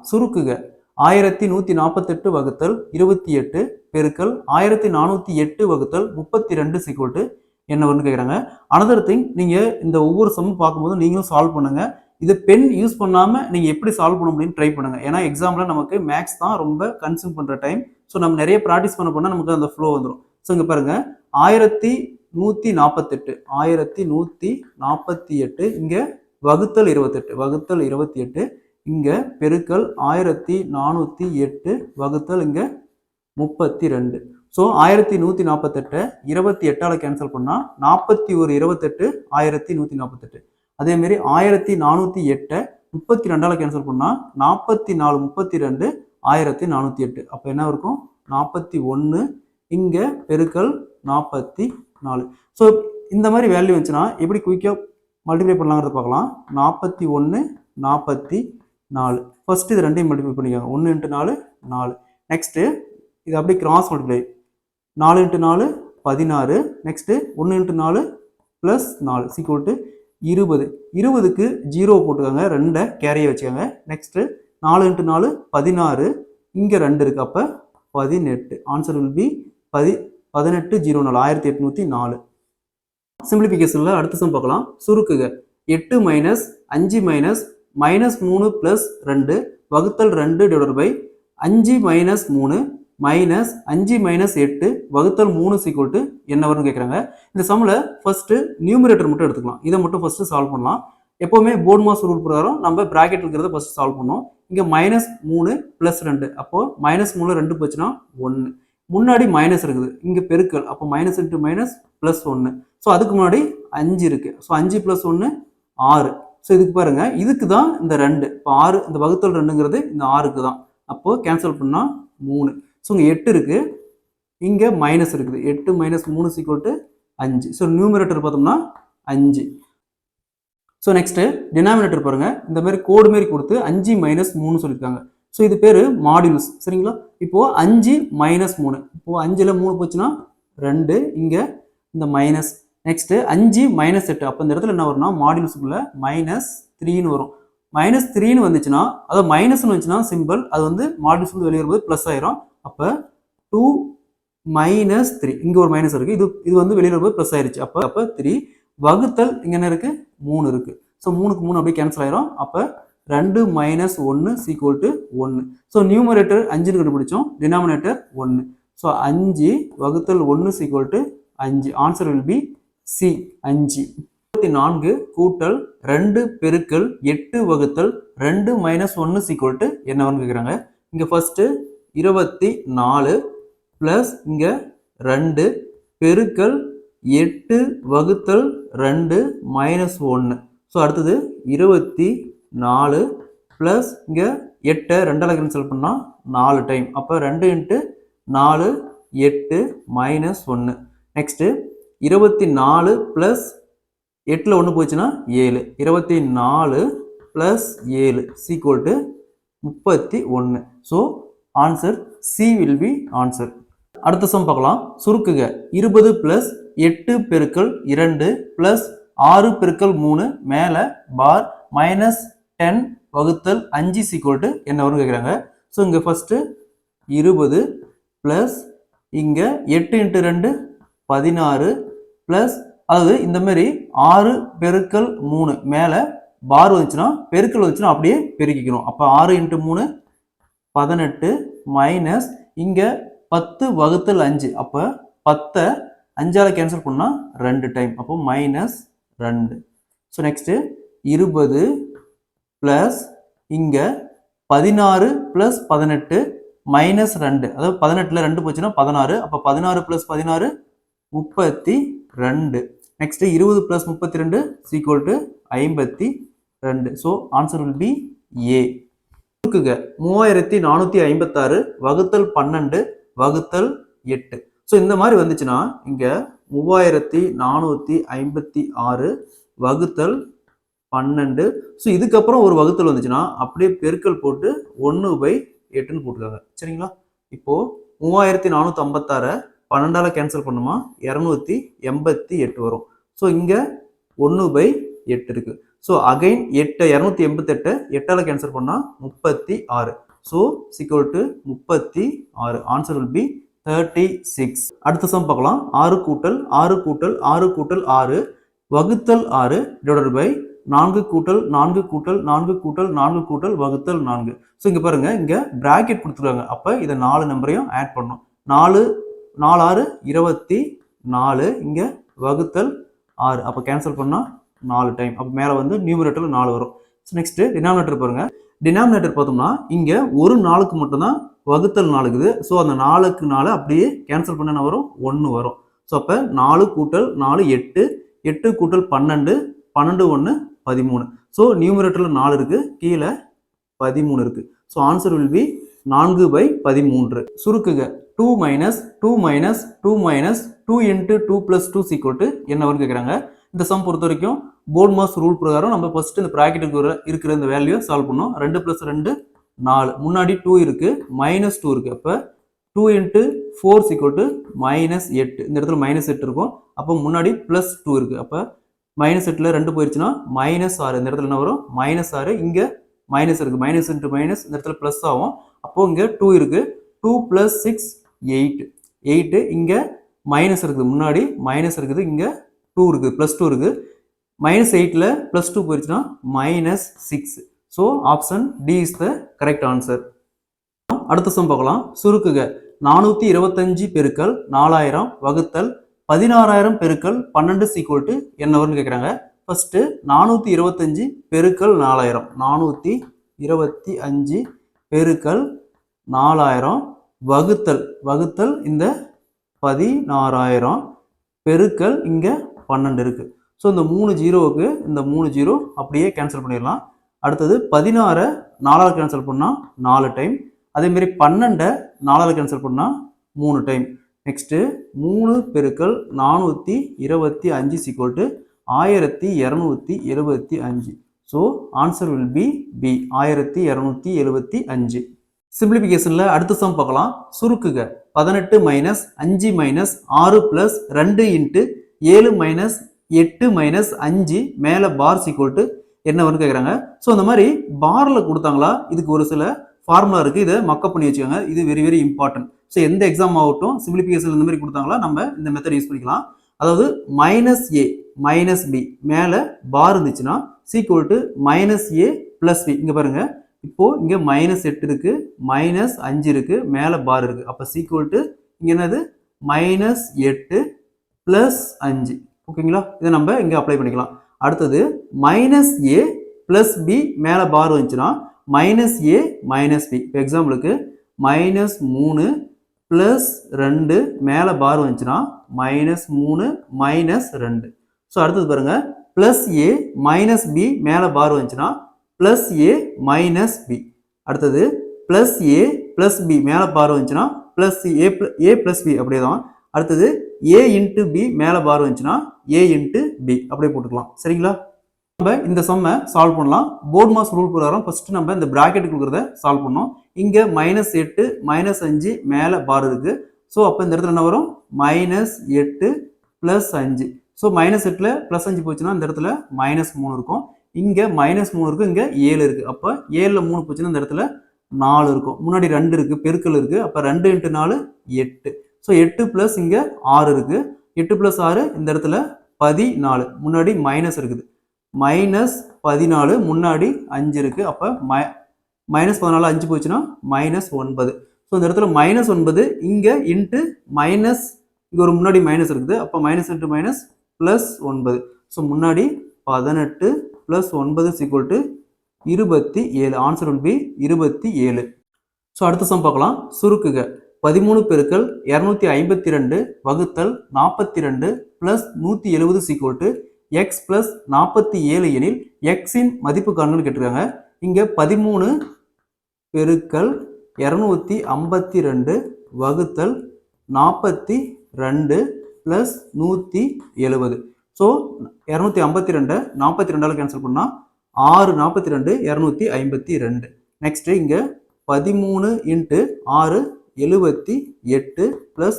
சுருக்குக 1148 வகுத்தல் 28 பெருக்கல் 1408 வகுத்தல் 32 சீக்வல் டு என்ன வரும்னு கேட்குறாங்க. அனதர் திங், நீங்கள் இந்த ஒவ்வொரு சம்மும் பார்க்கும்போது நீங்களும் சால்வ் பண்ணுங்க. இது பென் யூஸ் பண்ணாமல் நீங்கள் எப்படி சால்வ் பண்ண முடியும்னு ட்ரை பண்ணுங்க. ஏன்னா எக்ஸாமில் நமக்கு மேக்ஸ் தான் ரொம்ப கன்சியூம் பண்ணுற டைம். ஸோ நம்ம நிறைய ப்ராக்டிஸ் பண்ண நமக்கு அந்த ஃப்ளோ வந்துடும். ஸோ இங்கே பாருங்க 1148 இங்கே வகுத்தல் 28 இங்கே பெருக்கல் 1408 வகுத்தல் இங்கே 32. ஸோ 1148 28ஆல் கேன்சல் பண்ணால் 41 28 1148. அதேமாரி 1408 32ஆல் கேன்சல் பண்ணால் 44 32 1408. அப்போ என்ன இருக்கும்? 41 இங்கே பெருக்கல் 44. ஸோ இந்த மாதிரி வேல்யூ வந்துச்சுன்னா எப்படி குயிக்காக மல்டிப்ளை பண்ணலாங்கிறத பார்க்கலாம். 41 44. ஃபர்ஸ்ட் இது ரெண்டையும் மல்டிப்ளை பண்ணிக்கோங்க. 1 × 4 4. நெக்ஸ்ட்டு இது அப்படியே cross multiply 4 × 4 16. Next 1 × 4 + 4 equal to 20. 20க்கு 0 போட்டுக்கோங்க, 2 கேரியை வச்சுக்கோங்க. நெக்ஸ்ட்டு 4 × 4 16. இங்கே 2 இருக்குது, அப்போ 18. Answer will B 1804 1804. சிம்பிளிஃபிகேஷனில் அடுத்த சம் பார்க்கலாம். சுருக்குக 8 - 5 - -3 + 2 வகுத்தல் 2 / 5 - 3 -5 - 8 வகுத்தல் 3 ஈக்குவல் டு என்ன வரும்னு கேட்குறாங்க. இந்த சம்மில் ஃபர்ஸ்ட் நியூமரேட்டர் மட்டும் எடுத்துக்கலாம். இதை மட்டும் ஃபர்ஸ்ட் சால்வ் பண்ணலாம். எப்போவுமே போர்ட் மாஸ் ரூல் பிரகாரம் நம்ம பிராக்கெட் இருக்கிறத ஃபர்ஸ்ட் சால்வ் பண்ணோம். இங்கே -3 + 2, அப்போ -3 2 போச்சுன்னா 1. முன்னாடி மைனஸ் இருக்குது, இங்கே பெருக்கல், அப்போ -× -+1. ஸோ அதுக்கு முன்னாடி 5 இருக்கு. ஸோ 5 + 1 6. ஸோ இதுக்கு பாருங்க, இதுக்கு தான் இந்த 2. இப்போ 6 இந்த வகுத்தல் 2ங்கிறது இந்த 6க்கு தான். அப்போ கேன்சல் பண்ணால் 3. ஸோ இங்கே 8 இருக்கு, இங்கே மைனஸ் இருக்குது. 8 - 3 = 5. ஸோ நியூமரேட்டர் பார்த்தோம்னா 5. ஸோ நெக்ஸ்ட்டு டினாமினேட்டர் பாருங்க, இந்த மாதிரி கோடு மாரி கொடுத்து 5 - 3 சொல்லியிருக்காங்க. ஸோ இது பேர் மாடியூல்ஸ், சரிங்களா? இப்போது 5 - 3, இப்போது 5ல் 3 போச்சுன்னா 2, இங்கே இந்த மைனஸ். நெக்ஸ்ட்டு 5 - 8, அப்போ இந்த இடத்துல என்ன வரும்னா மாடியூல்ஸுக்குள்ளே -3ன்னு வரும். -3ன்னு வந்துச்சுன்னா, அதாவது மைனஸ்ன்னு வந்துச்சுன்னா சிம்பிள், அது வந்து மாடியூல்ஸ் வந்து வெளியே வரும்போது ப்ளஸ் ஆயிரும். அப்போ 2 - 3, இங்கே ஒரு மைனஸ் இருக்குது, இது வந்து வெளியில் வரும்போது ப்ளஸ் ஆயிருச்சு. அப்போ 3 வகுத்தல் இங்கே என்ன இருக்குது? 3 இருக்குது. ஸோ 3க்கு 3 அப்படியே கேன்சல் ஆயிரும். அப்போ 2 - 1 = 1. ஸோ நியூமரேட்டர் 5ன்னு கண்டுபிடிச்சோம், டினாமினேட்டர் 1. ஸோ 5 வகுத்தல் 1 = 5. Answer will B C, 5. 24 கூட்டல் 2 பெருக்கல் 8 வகுத்தல் 2 - 1 = என்ன வரும்னு கேட்குறாங்க. இங்கே ஃபர்ஸ்ட்டு 24 ப்ளஸ் இங்கே 2 பெருக்கல் 8 வகுத்தல் 2 - 1. ஸோ அடுத்தது 24 ப்ளஸ் இங்கே 8 2ஆல் கேன்சல் பண்ணால் 4 டைம். அப்போ 2 × 4 8 - 1. நெக்ஸ்ட்டு 24 ப்ளஸ் 8ல் 1 போச்சுன்னா 7. 24 + 7 = 31. So answer C will be answer. அடுத்த சம் பார்க்கலாம். சுருக்குக 20 + 8 பெருக்கல் 2 + 6 பெருக்கல் 3 மேலே பார் -10 வகுத்தல் 5 = என்ன வரும்னு கேட்குறாங்க. ஸோ இங்கே ஃபர்ஸ்ட்டு 20 ப்ளஸ் இங்கே 8 × 2 16 ப்ளஸ், அதாவது இந்த மாதிரி 6 பெருக்கல் 3 மேலே பார் வந்துச்சுன்னா பெருக்கல் வந்துச்சுன்னா அப்படியே பெருக்கிக்கணும். அப்போ 6 × 3 18 மைனஸ் இங்கே 10 வகுத்தல் 5. அப்போ 10 5ஆல் கேன்சல் பண்ணால் 2 டைம், அப்போ -2. ஸோ நெக்ஸ்ட்டு 20 ப்ளஸ் இங்கே 16 + 18 -2, அதாவது 18ல் 2 போச்சுன்னா 16. அப்போ 16 + 16 32. Next 20 + 32 = 52. So answer will be A. 3456 வகுத்தல் 12 வகுத்தல் 8. ஸோ இந்த மாதிரி வந்துச்சுன்னா இங்கே 3456 வகுத்தல் 12. ஸோ இதுக்கப்புறம் ஒரு வகுத்தல் வந்துச்சுன்னா அப்படியே பெருக்கல் போட்டு 1/8ன்னு போட்டுக்காங்க, சரிங்களா? இப்போது 3456 12ஆல் கேன்சல் பண்ணுமா 288 வரும். ஸோ இங்கே 1/8 இருக்குது. ஸோ அகைன் 288 8ஆல் கேன்சல் பண்ணால் 36. So equal to 36. Answer will be 36. அடுத்த சம் பார்க்கலாம். 6 கூட்டல் 6 கூட்டல் 6 கூட்டல் 6 வகுத்தல் 6 டிவைடட் பை 4 கூட்டல் 4 கூட்டல் 4 கூட்டல் 4 கூட்டல் வகுத்தல் 4. ஸோ இங்கே பாருங்க, இங்கே பிராக்கெட் கொடுத்துருக்காங்க. அப்போ இதை 4 நம்பரையும் ஆட் பண்ணணும். 4 4 6 24, இங்கே வகுத்தல் 6. அப்போ கேன்சல் பண்ணால் 4 டைம். அப்போ மேலே வந்து நியூமரேட்டரில் 4 வரும். ஸோ நெக்ஸ்ட்டு டினாமினேட்டர் பாருங்க. டினாமினேட்டர் பார்த்தோம்னா இங்கே ஒரு 4க்கு மட்டும்தான் வகுத்தல் 4 இருக்குது. ஸோ அந்த 4க்கு 4 அப்படியே கேன்சல் பண்ண என்ன வரும்? 1 வரும். ஸோ அப்போ 4 கூட்டல் 4 8, 8 கூட்டல் 12, 12 1 13. ஸோ நியூமரேட்டரில் 4 இருக்குது, கீழே 13 இருக்குது. So answer will B 4/13. சுருக்குக 2 minus 2 minus 2 minus 2 into 2 plus 2 equal to என்ன வரும்னு கேட்குறாங்க. இந்த சம் பொறுத்த வரைக்கும் போர்ட் மாஸ் ரூல் பிரகாரம் நம்ம ஃபர்ஸ்ட் இந்த ப்ராக்கெட்டுக்கு இருக்கிற இந்த வேல்யூ சால்வ் பண்ணோம். 2 + 2 4, முன்னாடி 2 இருக்கு, -2 இருக்கு. அப்போ 2 into 4 equal to -8. இந்த இடத்துல -8 இருக்கும். அப்போ முன்னாடி +2 இருக்கு. அப்போ -8ல 2 போயிடுச்சுன்னா -6. இந்த இடத்துல என்ன வரும்? -6. இங்கே மைனஸ் இருக்கு, மைனஸ் இன்ட்டு மைனஸ் இந்த இடத்துல ப்ளஸ் ஆகும். அப்போ இங்கே 2 இருக்கு. 2 + 6 8. 8 இங்கே மைனஸ் இருக்குது, முன்னாடி மைனஸ் இருக்குது, இங்கே 2 இருக்குது, +2 இருக்குது. -8ல +2 போயிடுச்சுன்னா -6. So option D is the correct answer. அடுத்த சம் பார்க்கலாம். சுருக்குக 425 பெருக்கல் 4000 வகுத்தல் 16000 பெருக்கல் 12 equal to என்ன வரும்னு கேட்குறாங்க. ஃபர்ஸ்ட் 425 பெருக்கல் 4000, 425 பெருக்கல் 4000 வகுத்தல் இந்த 16000 பெருக்கல் இங்கே 12 இருக்கு. ஸோ இந்த 3 ஜீரோவுக்கு இந்த 3 ஜீரோ அப்படியே கேன்சல் பண்ணிடலாம். அடுத்தது 16 4ஆல் கேன்சல் பண்ணால் 4 டைம். அதேமாரி 12 4ஆல் கேன்சல் பண்ணால் 3 டைம். நெக்ஸ்ட்டு 3 பெருக்கல் 425 equal to 1275. So answer will be B, 1275. சிம்பிளிஃபிகேஷனில் அடுத்த சம் பார்க்கலாம். சுருக்குக 18 minus 5 minus 6 plus 2 into 7 minus 8 minus 5 மேலே பார் ஈக்குவல் டு என்ன வரும்னு கேட்குறாங்க. ஸோ இந்த மாதிரி பாரில் கொடுத்தாங்களா, இதுக்கு ஒரு சில ஃபார்முலா இருக்குது, இதை மக்கப் பண்ணி வச்சுக்கோங்க. இது வெரி வெரி இம்பார்ட்டன்ட். ஸோ எந்த எக்ஸாம் ஆகட்டும் சிம்பிளிஃபிகேஷன் இந்த மாதிரி கொடுத்தாங்களா நம்ம இந்த மெத்தட் யூஸ் பண்ணிக்கலாம். அதாவது -a மைனஸ் பி மேலே பார் இருந்துச்சுன்னா equal to -a plus B. இங்கே பாருங்க, இப்போ இங்கே -8 இருக்கு, -5 இருக்கு, மேலே பார் இருக்கு. அப்போ ஈக்குவல் டு இங்கே என்னது -8 ப்ளஸ் 5. ஓகேங்களா, இதை நம்ம இங்கே அப்ளை பண்ணிக்கலாம். அடுத்தது -a ப்ளஸ் பி மேலே பார் வந்துச்சுன்னா -a மைனஸ் பி. இப்போ எக்ஸாம்பிளுக்கு -3 ப்ளஸ் 2 மேலே பார் வந்துச்சுன்னா -3 மைனஸ் 2. ஸோ அடுத்தது பாருங்க, +a மைனஸ் பி மேலே பார் வந்துச்சுன்னா +a மைனஸ் பி. அடுத்தது +a ப்ளஸ் பி மேலே பார் வந்துச்சுன்னா +a ப்ளஸ் பி அப்படியே தான். அடுத்தது a இன்ட்டு பி மேலே பார் வந்துச்சுன்னா a இன்ட்டு பி அப்படியே போட்டுக்கலாம். சரிங்களா, நம்ம இந்த சம்மை சால்வ் பண்ணலாம். போர்ட் மாஸ் ரூல் பிரகாரம் ஃபர்ஸ்ட் நம்ம இந்த பிராக்கெட் கொடுக்குறத சால்வ் பண்ணோம். இங்கே -8 -5 மேலே பார் இருக்கு. ஸோ அப்போ இந்த இடத்துல என்ன வரும்? -8 ப்ளஸ் 5. ஸோ -8ல +5 போச்சுன்னா இந்த இடத்துல -3 இருக்கும். இங்கே -3 இருக்கு, இங்கே 7 இருக்கு. அப்போ 7ல் 3 போச்சுன்னா இந்த இடத்துல 4 இருக்கும். முன்னாடி 2 இருக்கு, பெருக்கல் இருக்கு. அப்போ 2 × 4 8. ஸோ 8 ப்ளஸ் இங்கே 6 இருக்கு. 8 + 6 இந்த இடத்துல 14. முன்னாடி மைனஸ் இருக்குது, -14 முன்னாடி 5 இருக்கு. அப்போ -14 5 போச்சுன்னா -9. ஸோ இந்த இடத்துல -9 இங்கே இன்ட்டு மைனஸ், இங்கே ஒரு முன்னாடி மைனஸ் இருக்குது. அப்போ மைனஸ் இன்ட்டு மைனஸ் +9. ஸோ முன்னாடி 18 + 9 equal to 27. Answer will B 27. So அடுத்த சம் பார்க்கலாம். சுருக்குக 13 பெருக்கல் 252 வகுத்தல் 42 + 170 ஈக்குவல் டு x + 47 எனில் எக்ஸின் மதிப்பு காணுன்னு கேட்டிருக்காங்க. இங்கே 13 பெருக்கல் 252 வகுத்தல் 42 + 170. ஸோ 252 42ஆல் கேன்சல் பண்ணால் 6 42 252. நெக்ஸ்ட் இங்கே 13 × 6 78 +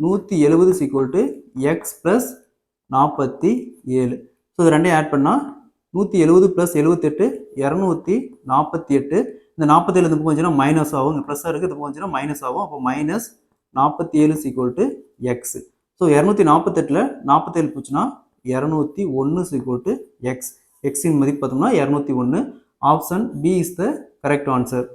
170 ஈக்குவல் டு x + 47. ஸோ இது ரெண்டையும் ஆட் பண்ணால் 170 + 78 248. இந்த 47 இந்த பக்கம் வந்துச்சுன்னா மைனஸ் ஆகும், இங்கே ப்ளஸ்ஸாக இருக்குது, இது பக்கம் வந்துச்சுன்னா மைனஸ் ஆகும். அப்போ -47 = எக்ஸ். ஸோ 248ல் 47 போச்சுன்னா 201 = எக்ஸ். எக்ஸின் மதிப்பு பார்த்தோம்னா 201. Option B is the correct answer.